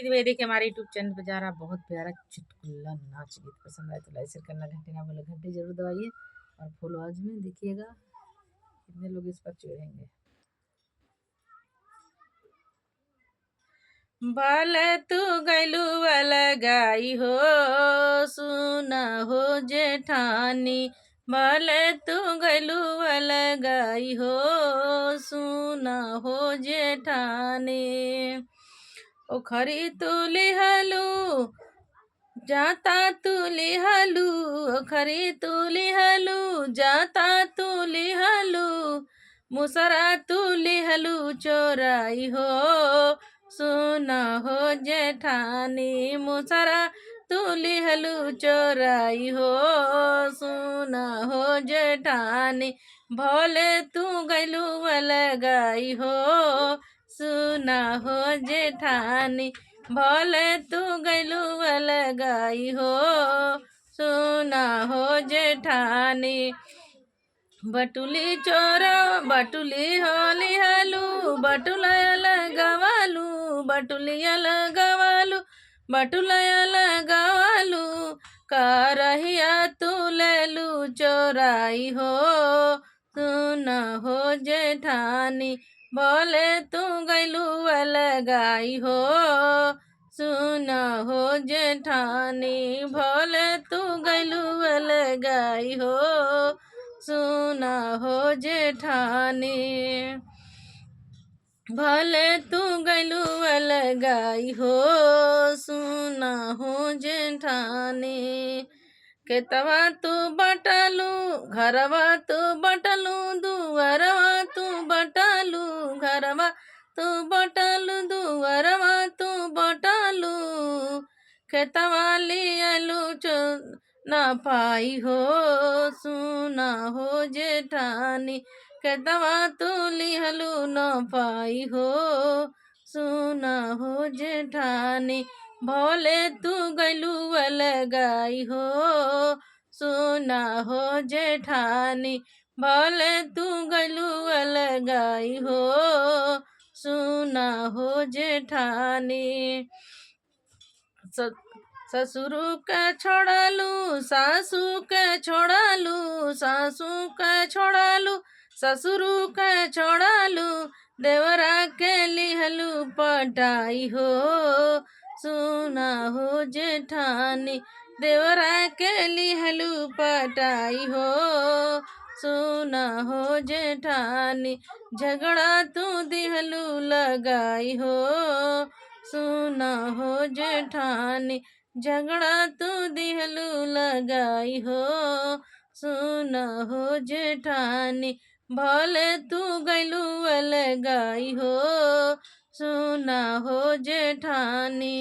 नमस्ते जी, भाई देखिए हमारे यूट्यूब चैनल पे जा रहा बहुत प्यारा चुटकुला नाच गीत पसंद आए तो लाइक शेयर करना, घंटे ना बोले घंटे जरूर दबाइए और फुल आवाज में देखिएगा कितने लोग इस पर चिढ़ेंगे। बाल तू गैलू गाई हो सुना हो जेठानी, बाल तू गैलू गाई हो सुना हो जेठानी। ओ खरी तू लिहलू जाता तू लिहलू, ओ खरी तू लिहलू जाता तू लिहलू, मुसरा तू लिहलू चोराई हो सुना हो जेठानी, मुसरा तू लिहलू चोराई हो सुना हो जेठानी, भोले तू गैलू गाई हो सुना हो जेठानी, भोले तू गैलू गाई हो सुना हो जेठानी। बटुली चोरा बटुली होली हलू बटुलयल गवालू, बटुलियल गवालू बटुलयल गवालू, करहिया तू लेलू चोराई हो सुना हो जेठानी, बोले तू गैलू गाई हो सुना हो जेठानी, भोले तू गैलू गाई हो सुना हो जेठानी, भले तू गैलू गाई हो सुना हो जेठानी। खेतवा तू बटलू घरवा तू बटलू, दुअरवा तू बटलू घरवा तू बटलू, दुअरवा तू बटलू, खेतवा लियलू ना पाई हो सुना हो जेठानी, खेतवा तू लिहलू न पाई हो सुना हो जेठानी, भोले तू गैलू गाई हो सुना हो जेठानी, भोले तू गैलू गाई हो सुना हो जेठानी। ससुर के छोड़लू सासू के छोड़लू, सासू के छोड़लू ससुर के छोड़लू, देवरा के लिहलू पटाई हो सुना हो जेठानी, देवरा के लिहलू पटाई हो सुना हो जेठानी, झगड़ा तू दिहलू लगाई हो सुना हो जेठानी, झगड़ा तू दिहलू लगाई हो सुना हो जेठानी, भले तू गैलू गाई हो सुना हो जेठानी।